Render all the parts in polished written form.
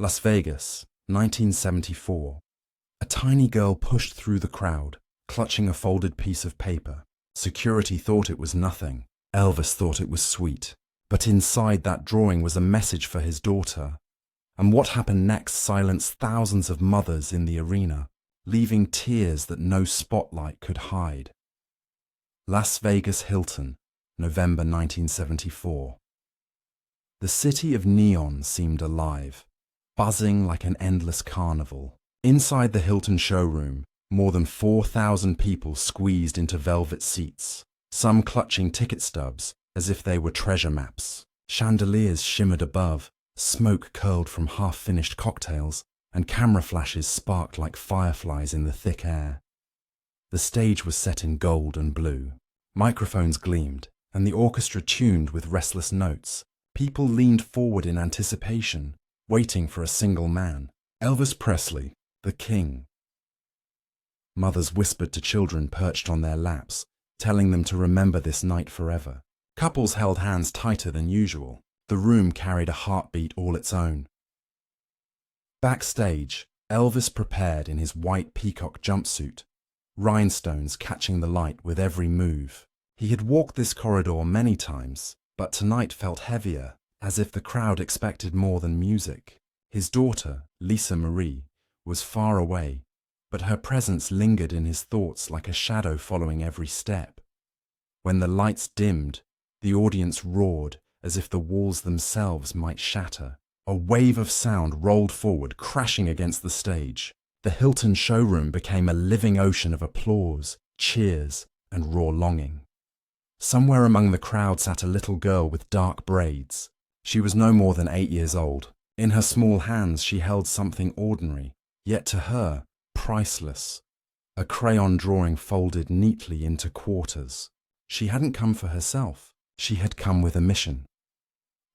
Las Vegas, 1974. A tiny girl pushed through the crowd, clutching a folded piece of paper. Security thought it was nothing. Elvis thought it was sweet. But inside that drawing was a message for his daughter. And what happened next silenced thousands of mothers in the arena, leaving tears that no spotlight could hide. Las Vegas Hilton, November 1974. The city of neon seemed alive, buzzing like an endless carnival. Inside the Hilton showroom, more than 4,000 people squeezed into velvet seats, some clutching ticket stubs as if they were treasure maps. Chandeliers shimmered above, smoke curled from half-finished cocktails, and camera flashes sparked like fireflies in the thick air. The stage was set in gold and blue. Microphones gleamed, and the orchestra tuned with restless notes. People leaned forward in anticipation, waiting for a single man, Elvis Presley, the king. Mothers whispered to children perched on their laps, telling them to remember this night forever. Couples held hands tighter than usual. The room carried a heartbeat all its own. Backstage, Elvis prepared in his white peacock jumpsuit, rhinestones catching the light with every move. He had walked this corridor many times, but tonight felt heavier, as if the crowd expected more than music. His daughter, Lisa Marie, was far away, but her presence lingered in his thoughts like a shadow following every step. When the lights dimmed, the audience roared as if the walls themselves might shatter. A wave of sound rolled forward, crashing against the stage. The Hilton showroom became a living ocean of applause, cheers, and raw longing. Somewhere among the crowd sat a little girl with dark braids. She was no more than 8 years old. In her small hands she held something ordinary, yet to her, priceless. A crayon drawing folded neatly into quarters. She hadn't come for herself. She had come with a mission.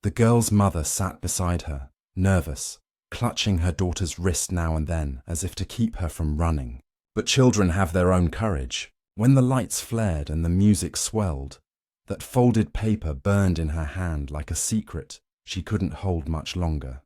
The girl's mother sat beside her, nervous, clutching her daughter's wrist now and then as if to keep her from running. But children have their own courage. When the lights flared and the music swelled, that folded paper burned in her hand like a secret she couldn't hold much longer.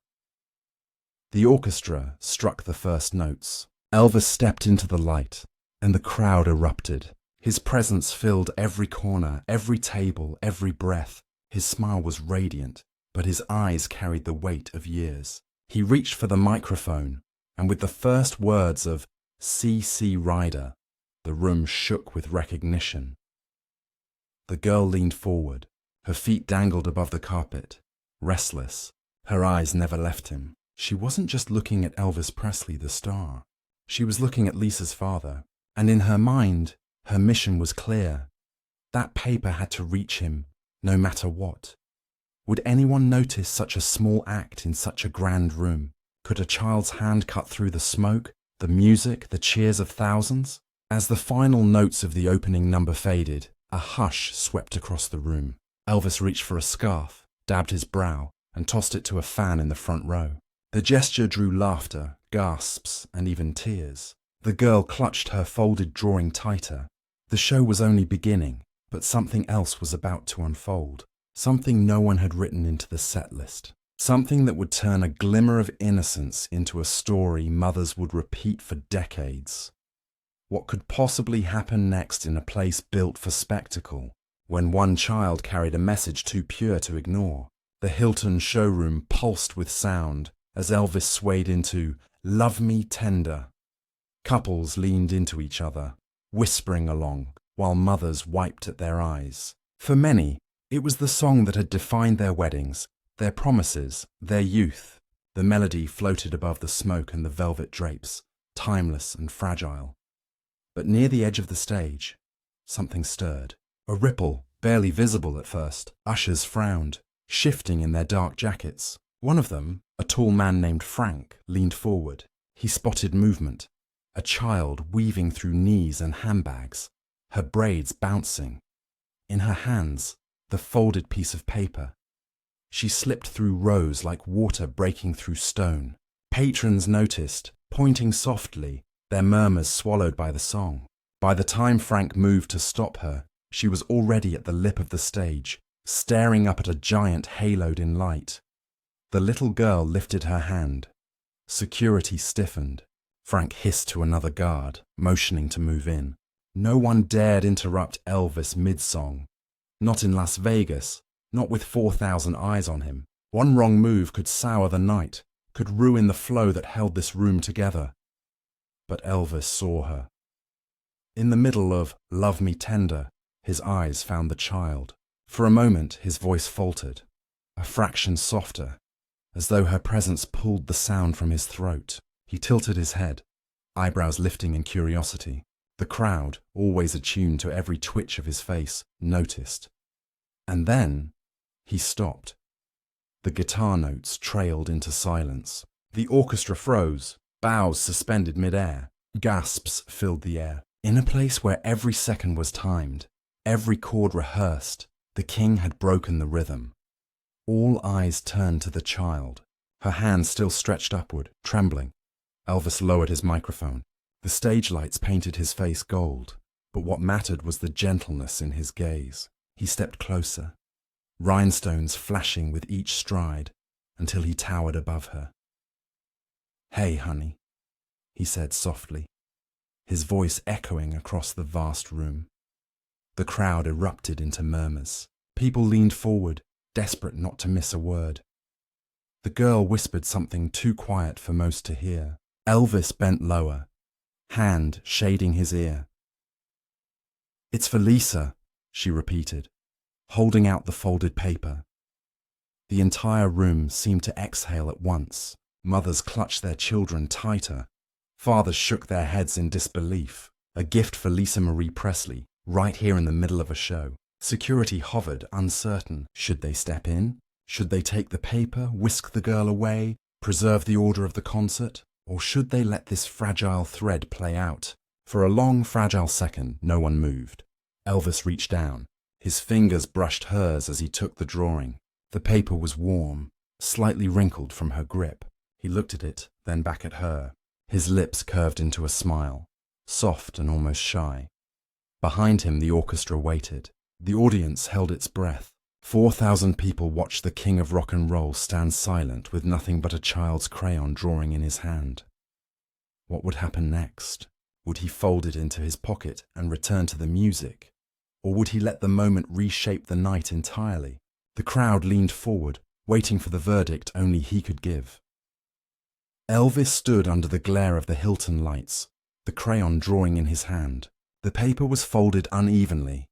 The orchestra struck the first notes. Elvis stepped into the light, and the crowd erupted. His presence filled every corner, every table, every breath. His smile was radiant, but his eyes carried the weight of years. He reached for the microphone, and with the first words of "C.C. Ryder," the room shook with recognition. The girl leaned forward. Her feet dangled above the carpet, restless. Her eyes never left him. She wasn't just looking at Elvis Presley, the star. She was looking at Lisa's father, and in her mind, her mission was clear. That paper had to reach him, no matter what. Would anyone notice such a small act in such a grand room? Could a child's hand cut through the smoke, the music, the cheers of thousands? As the final notes of the opening number faded, a hush swept across the room. Elvis reached for a scarf, dabbed his brow, and tossed it to a fan in the front row. The gesture drew laughter, gasps, and even tears. The girl clutched her folded drawing tighter. The show was only beginning, but something else was about to unfold. Something no one had written into the set list. Something that would turn a glimmer of innocence into a story mothers would repeat for decades. What could possibly happen next in a place built for spectacle? When one child carried a message too pure to ignore, the Hilton showroom pulsed with sound as Elvis swayed into "Love Me Tender." Couples leaned into each other, whispering along, while mothers wiped at their eyes. For many, it was the song that had defined their weddings, their promises, their youth. The melody floated above the smoke and the velvet drapes, timeless and fragile. But near the edge of the stage, something stirred. A ripple, barely visible at first. Ushers frowned, shifting in their dark jackets. One of them, a tall man named Frank, leaned forward. He spotted movement. A child weaving through knees and handbags, her braids bouncing. In her hands, the folded piece of paper. She slipped through rows like water breaking through stone. Patrons noticed, pointing softly, their murmurs swallowed by the song. By the time Frank moved to stop her, she was already at the lip of the stage, staring up at a giant haloed in light. The little girl lifted her hand, Security stiffened. Frank hissed to another guard, motioning to move in. No one dared interrupt Elvis mid-song. Not in Las Vegas, not with 4,000 eyes on him. One wrong move could sour the night, could ruin the flow that held this room together. But Elvis saw her. In the middle of "Love Me Tender," his eyes found the child. For a moment his voice faltered, a fraction softer, as though her presence pulled the sound from his throat. He tilted his head, eyebrows lifting in curiosity. The crowd, always attuned to every twitch of his face, noticed. And then he stopped. The guitar notes trailed into silence. The orchestra froze, bows suspended mid-air. Gasps filled the air. In a place where every second was timed, every chord rehearsed, the king had broken the rhythm. All eyes turned to the child, her hand still stretched upward, trembling. Elvis lowered his microphone. The stage lights painted his face gold, but what mattered was the gentleness in his gaze. He stepped closer, rhinestones flashing with each stride, until he towered above her. "Hey, honey," he said softly, his voice echoing across the vast room. The crowd erupted into murmurs. People leaned forward, desperate not to miss a word. The girl whispered something too quiet for most to hear. Elvis bent lower, hand shading his ear. "It's for Lisa," she repeated, holding out the folded paper. The entire room seemed to exhale at once. Mothers clutched their children tighter. Fathers shook their heads in disbelief. A gift for Lisa Marie Presley, right here in the middle of a show. Security hovered, uncertain. Should they step in? Should they take the paper, whisk the girl away, preserve the order of the concert? Or should they let this fragile thread play out? For a long, fragile second, no one moved. Elvis reached down. His fingers brushed hers as he took the drawing. The paper was warm, slightly wrinkled from her grip. He looked at it, then back at her. His lips curved into a smile, soft and almost shy. Behind him, the orchestra waited. The audience held its breath. 4,000 people watched the king of rock and roll stand silent with nothing but a child's crayon drawing in his hand. What would happen next? Would he fold it into his pocket and return to the music? Or would he let the moment reshape the night entirely? The crowd leaned forward, waiting for the verdict only he could give. Elvis stood under the glare of the Hilton lights, the crayon drawing in his hand. The paper was folded unevenly,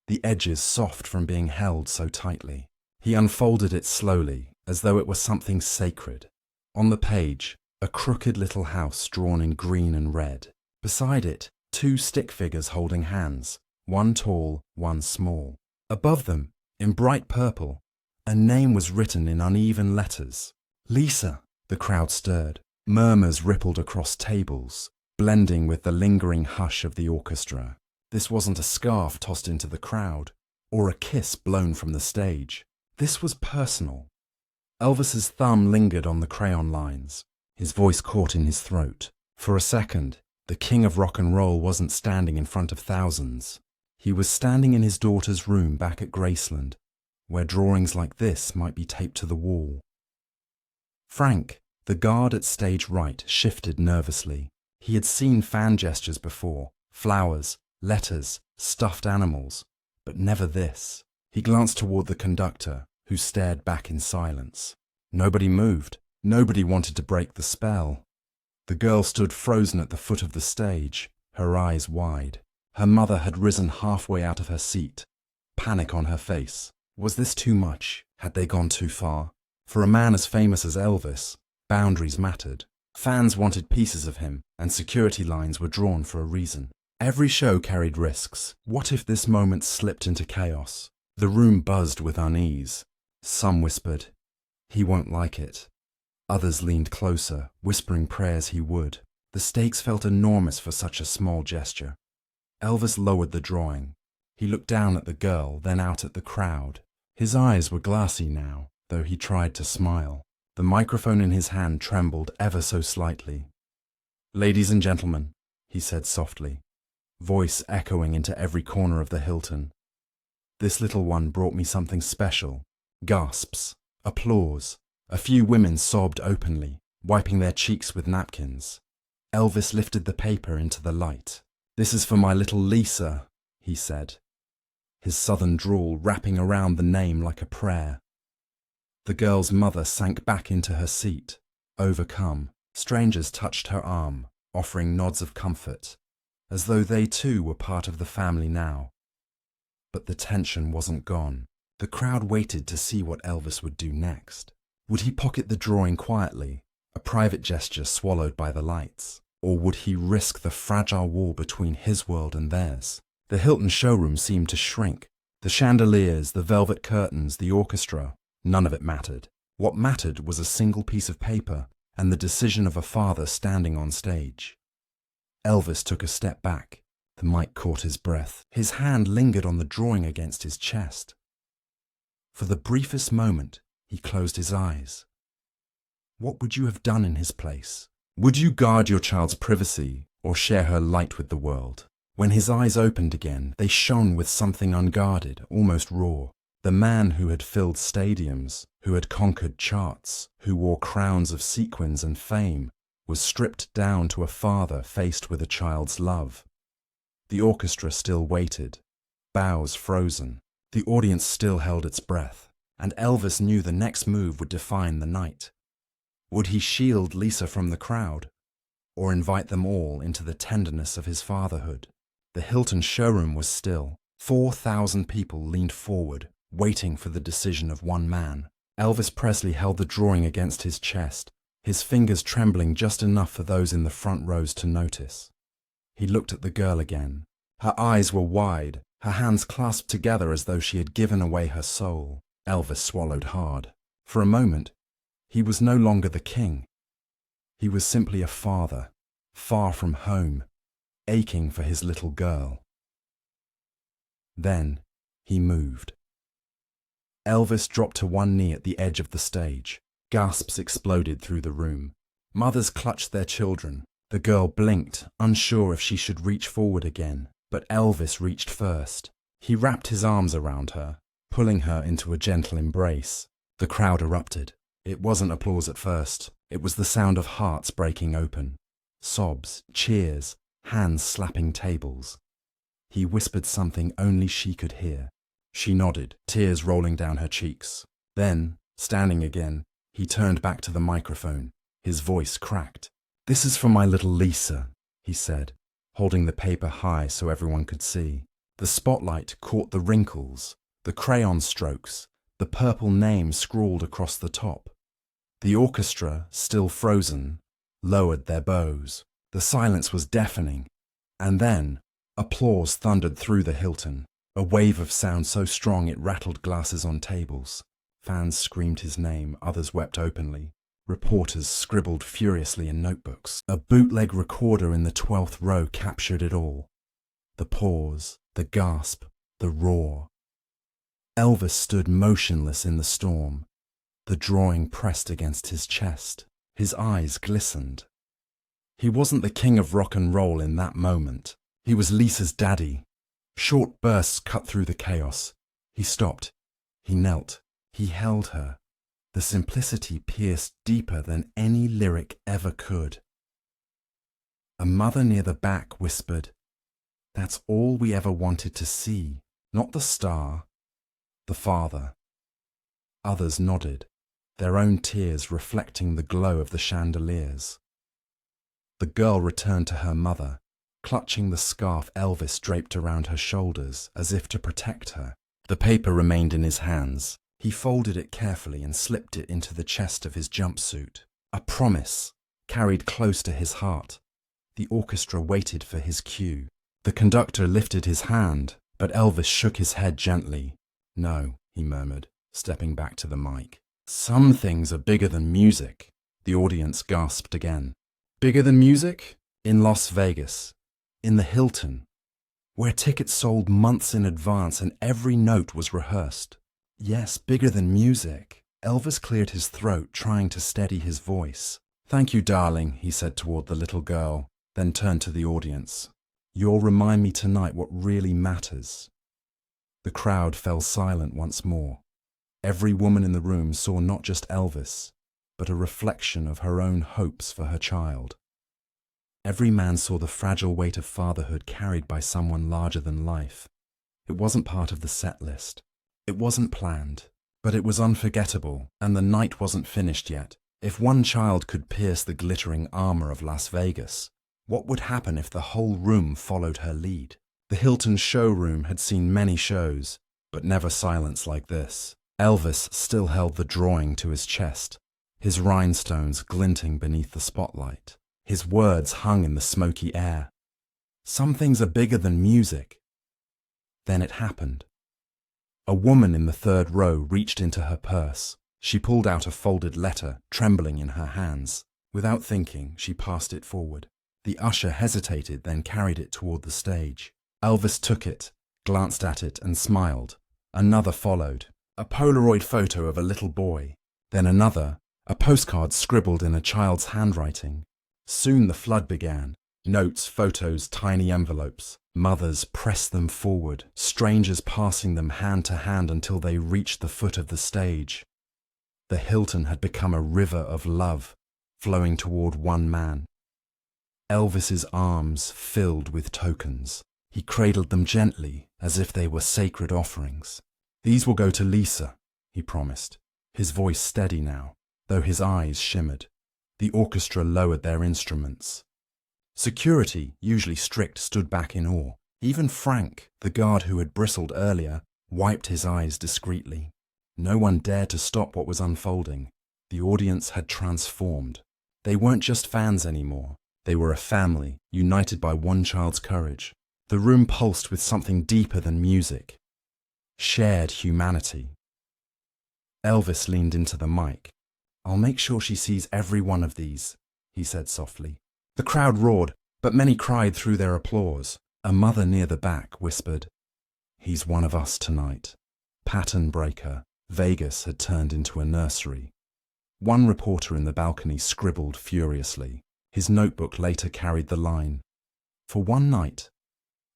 the edges soft from being held so tightly. He unfolded it slowly, as though it were something sacred. On the page, a crooked little house drawn in green and red. Beside it, 2 stick figures holding hands, one tall, one small. Above them, in bright purple, a name was written in uneven letters. Lisa. The crowd stirred. Murmurs rippled across tables, blending with the lingering hush of the orchestra. This wasn't a scarf tossed into the crowd, or a kiss blown from the stage. This was personal. Elvis's thumb lingered on the crayon lines, his voice caught in his throat. For a second, the king of rock and roll wasn't standing in front of thousands. He was standing in his daughter's room back at Graceland, where drawings like this might be taped to the wall. Frank, the guard at stage right, shifted nervously. He had seen fan gestures before, flowers, letters, stuffed animals, but never this. He glanced toward the conductor, who stared back in silence. Nobody moved. Nobody wanted to break the spell. The girl stood frozen at the foot of the stage, her eyes wide. Her mother had risen halfway out of her seat, panic on her face. Was this too much? Had they gone too far? For a man as famous as Elvis, boundaries mattered. Fans wanted pieces of him, and security lines were drawn for a reason. Every show carried risks. What if this moment slipped into chaos? The room buzzed with unease. Some whispered, "He won't like it." Others leaned closer, whispering prayers he would. The stakes felt enormous for such a small gesture. Elvis lowered the drawing. He looked down at the girl, then out at the crowd. His eyes were glassy now, though he tried to smile. The microphone in his hand trembled ever so slightly. "Ladies and gentlemen," he said softly, voice echoing into every corner of the Hilton. "This little one brought me something special." Gasps, applause. A few women sobbed openly. wiping their cheeks with napkins. Elvis lifted the paper into the light. "This is for my little Lisa," he said, his southern drawl wrapping around the name like a prayer. The girl's mother sank back into her seat, overcome. Strangers touched her arm, offering nods of comfort, as though they too were part of the family now. But the tension wasn't gone. The crowd waited to see what Elvis would do next. Would he pocket the drawing quietly, a private gesture swallowed by the lights? Or would he risk the fragile wall between his world and theirs? The Hilton showroom seemed to shrink. The chandeliers, the velvet curtains, the orchestra, none of it mattered. What mattered was a single piece of paper and the decision of a father standing on stage. Elvis took a step back. The mic caught his breath. His hand lingered on the drawing against his chest. For the briefest moment, he closed his eyes. What would you have done in his place? Would you guard your child's privacy or share her light with the world? When his eyes opened again, they shone with something unguarded, almost raw. The man who had filled stadiums, who had conquered charts, who wore crowns of sequins and fame, was stripped down to a father faced with a child's love. The orchestra still waited, bows frozen. The audience still held its breath, and Elvis knew the next move would define the night. Would he shield Lisa from the crowd, or invite them all into the tenderness of his fatherhood? The Hilton showroom was still. 4,000 people leaned forward, waiting for the decision of one man. Elvis Presley held the drawing against his chest, his fingers trembling just enough for those in the front rows to notice. He looked at the girl again. Her eyes were wide, her hands clasped together as though she had given away her soul. Elvis swallowed hard. For a moment, he was no longer the king. He was simply a father, far from home, aching for his little girl. Then he moved. Elvis dropped to one knee at the edge of the stage. Gasps exploded through the room. Mothers clutched their children. The girl blinked, unsure if she should reach forward again. But Elvis reached first. He wrapped his arms around her, pulling her into a gentle embrace. The crowd erupted. It wasn't applause at first. It was the sound of hearts breaking open. Sobs, cheers, hands slapping tables. He whispered something only she could hear. She nodded, tears rolling down her cheeks. Then, standing again, he turned back to the microphone. His voice cracked. "This is for my little Lisa," he said, holding the paper high so everyone could see. The spotlight caught the wrinkles, the crayon strokes, the purple name scrawled across the top. The orchestra, still frozen, lowered their bows. The silence was deafening. And then, applause thundered through the Hilton, a wave of sound so strong it rattled glasses on tables. Fans screamed his name, others wept openly. Reporters scribbled furiously in notebooks. A bootleg recorder in the 12th row captured it all. The pause, the gasp, the roar. Elvis stood motionless in the storm, the drawing pressed against his chest. His eyes glistened. He wasn't the king of rock and roll in that moment. He was Lisa's daddy. Short bursts cut through the chaos. He stopped. He knelt. He held her. The simplicity pierced deeper than any lyric ever could. A mother near the back whispered, "That's all we ever wanted to see, not the star, the father." Others nodded, their own tears reflecting the glow of the chandeliers. The girl returned to her mother, clutching the scarf Elvis draped around her shoulders as if to protect her. The paper remained in his hands. He folded it carefully and slipped it into the chest of his jumpsuit. A promise, carried close to his heart. The orchestra waited for his cue. The conductor lifted his hand, but Elvis shook his head gently. "No," he murmured, stepping back to the mic. "Some things are bigger than music." The audience gasped again. Bigger than music? In Las Vegas, in the Hilton, where tickets sold months in advance and every note was rehearsed. Yes, bigger than music. Elvis cleared his throat, trying to steady his voice. "Thank you, darling," he said toward the little girl, then turned to the audience. "You'll remind me tonight what really matters." The crowd fell silent once more. Every woman in the room saw not just Elvis, but a reflection of her own hopes for her child. Every man saw the fragile weight of fatherhood carried by someone larger than life. It wasn't part of the set list. It wasn't planned, but it was unforgettable, and the night wasn't finished yet. If one child could pierce the glittering armor of Las Vegas, what would happen if the whole room followed her lead? The Hilton showroom had seen many shows, but never silence like this. Elvis still held the drawing to his chest, his rhinestones glinting beneath the spotlight. His words hung in the smoky air. Some things are bigger than music. Then it happened. A woman in the third row reached into her purse. She pulled out a folded letter, trembling in her hands. Without thinking, she passed it forward. The usher hesitated, then carried it toward the stage. Elvis took it, glanced at it, and smiled. Another followed, a Polaroid photo of a little boy. Then another, a postcard scribbled in a child's handwriting. Soon the flood began. Notes, photos, tiny envelopes. Mothers pressed them forward, strangers passing them hand to hand until they reached the foot of the stage. The Hilton had become a river of love, flowing toward one man. Elvis's arms filled with tokens. He cradled them gently, as if they were sacred offerings. "These will go to Lisa," he promised, his voice steady now, though his eyes shimmered. The orchestra lowered their instruments. Security, usually strict, stood back in awe. Even Frank, the guard who had bristled earlier, wiped his eyes discreetly. No one dared to stop what was unfolding. The audience had transformed. They weren't just fans anymore. They were a family, united by one child's courage. The room pulsed with something deeper than music. Shared humanity. Elvis leaned into the mic. "I'll make sure she sees every one of these," he said softly. The crowd roared, but many cried through their applause. A mother near the back whispered, "He's one of us tonight." Pattern breaker. Vegas had turned into a nursery. One reporter in the balcony scribbled furiously. His notebook later carried the line, "For one night,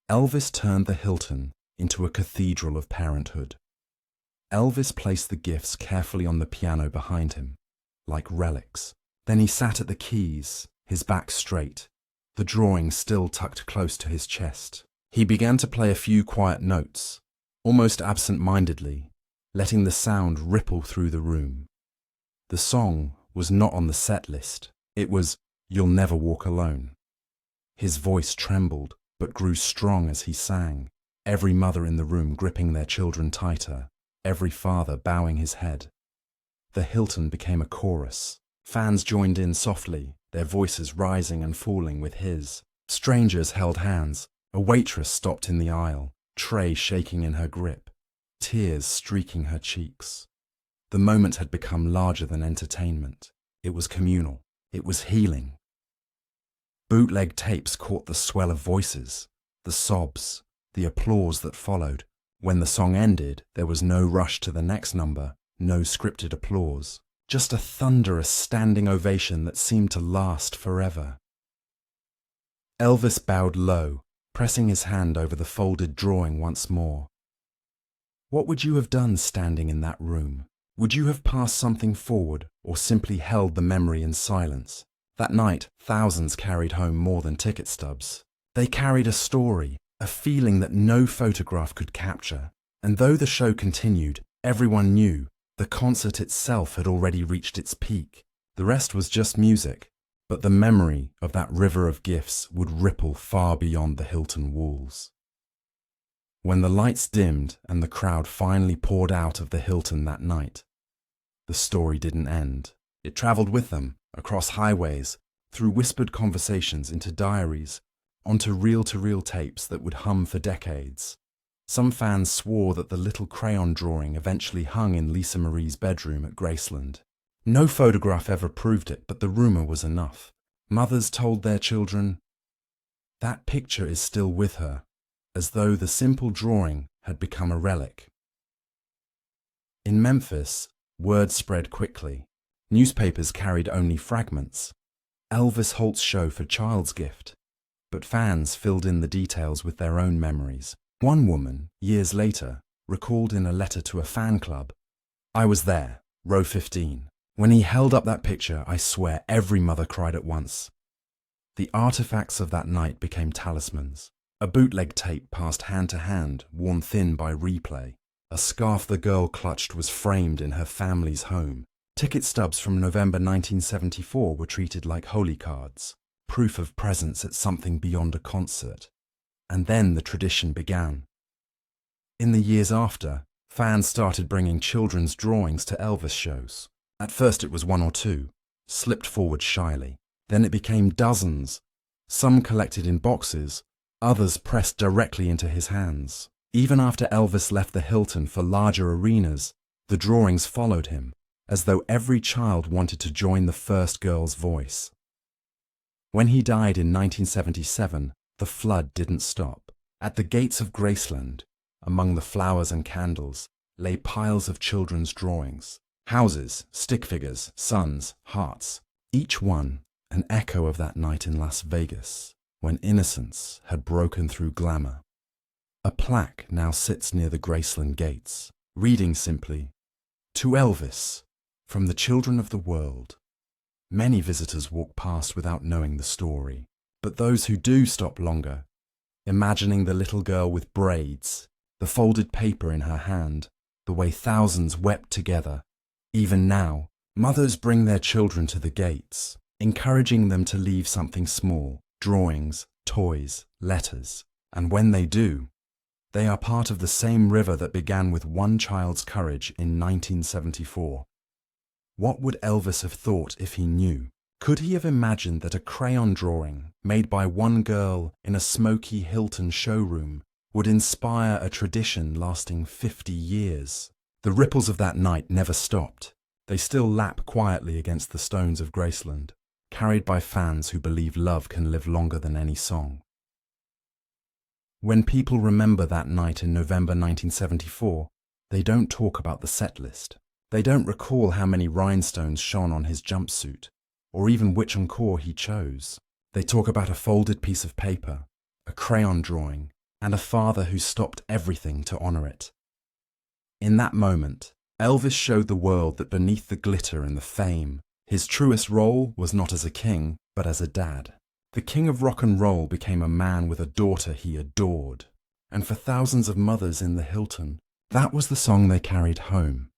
Elvis turned the Hilton into a cathedral of parenthood." Elvis placed the gifts carefully on the piano behind him, like relics. Then he sat at the keys, his back straight, the drawing still tucked close to his chest. He began to play a few quiet notes, almost absent-mindedly, letting the sound ripple through the room. The song was not on the set list. It was "You'll Never Walk Alone." His voice trembled, but grew strong as he sang, every mother in the room gripping their children tighter, every father bowing his head. The Hilton became a chorus. Fans joined in softly, their voices rising and falling with his. Strangers held hands. A waitress stopped in the aisle, tray shaking in her grip, tears streaking her cheeks. The moment had become larger than entertainment. It was communal. It was healing. Bootleg tapes caught the swell of voices, the sobs, the applause that followed. When the song ended, there was no rush to the next number, no scripted applause, just a thunderous standing ovation that seemed to last forever. Elvis bowed low, pressing his hand over the folded drawing once more. What would you have done standing in that room? Would you have passed something forward or simply held the memory in silence? That night, thousands carried home more than ticket stubs. They carried a story, a feeling that no photograph could capture. And though the show continued, everyone knew the concert itself had already reached its peak. The rest was just music, but the memory of that river of gifts would ripple far beyond the Hilton walls. When the lights dimmed and the crowd finally poured out of the Hilton that night, the story didn't end. It traveled with them, across highways, through whispered conversations into diaries, onto reel-to-reel tapes that would hum for decades. Some fans swore that the little crayon drawing eventually hung in Lisa Marie's bedroom at Graceland. No photograph ever proved it, but the rumor was enough. Mothers told their children, "That picture is still with her," as though the simple drawing had become a relic. In Memphis, word spread quickly. Newspapers carried only fragments. Elvis Holt's show for Child's Gift. But fans filled in the details with their own memories. One woman, years later, recalled in a letter to a fan club, "I was there, row 15. When he held up that picture, I swear every mother cried at once. The artifacts of that night became talismans. A bootleg tape passed hand to hand, worn thin by replay. A scarf the girl clutched was framed in her family's home. Ticket stubs from November 1974 were treated like holy cards, proof of presence at something beyond a concert. And then the tradition began. In the years after, fans started bringing children's drawings to Elvis shows. At first it was one or two, slipped forward shyly. Then it became dozens, some collected in boxes, others pressed directly into his hands. Even after Elvis left the Hilton for larger arenas, the drawings followed him, as though every child wanted to join the first girl's voice. When he died in 1977, the flood didn't stop. At the gates of Graceland, among the flowers and candles, lay piles of children's drawings. Houses, stick figures, suns, hearts, each one an echo of that night in Las Vegas, when innocence had broken through glamour. A plaque now sits near the Graceland gates, reading simply, "To Elvis, from the children of the world." Many visitors walk past without knowing the story, but those who do stop longer, imagining the little girl with braids, the folded paper in her hand, the way thousands wept together. Even now, mothers bring their children to the gates, encouraging them to leave something small, drawings, toys, letters, and when they do, they are part of the same river that began with one child's courage in 1974. What would Elvis have thought if he knew? Could he have imagined that a crayon drawing made by one girl in a smoky Hilton showroom would inspire a tradition lasting 50 years? The ripples of that night never stopped. They still lap quietly against the stones of Graceland, carried by fans who believe love can live longer than any song. When people remember that night in November 1974, they don't talk about the set list. They don't recall how many rhinestones shone on his jumpsuit, or even which encore he chose. They talk about a folded piece of paper, a crayon drawing, and a father who stopped everything to honor it. In that moment, Elvis showed the world that beneath the glitter and the fame, his truest role was not as a king, but as a dad. The king of rock and roll became a man with a daughter he adored. And for thousands of mothers in the Hilton, that was the song they carried home.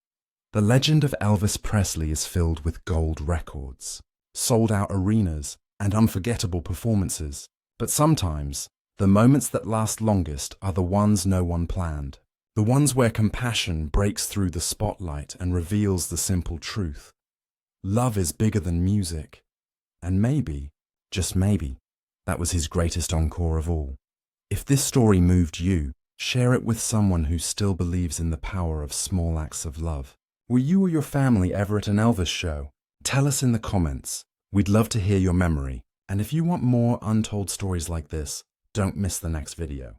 The legend of Elvis Presley is filled with gold records, sold-out arenas, and unforgettable performances. But sometimes, the moments that last longest are the ones no one planned. The ones where compassion breaks through the spotlight and reveals the simple truth. Love is bigger than music. And maybe, just maybe, that was his greatest encore of all. If this story moved you, share it with someone who still believes in the power of small acts of love. Were you or your family ever at an Elvis show? Tell us in the comments. We'd love to hear your memory. And if you want more untold stories like this, don't miss the next video.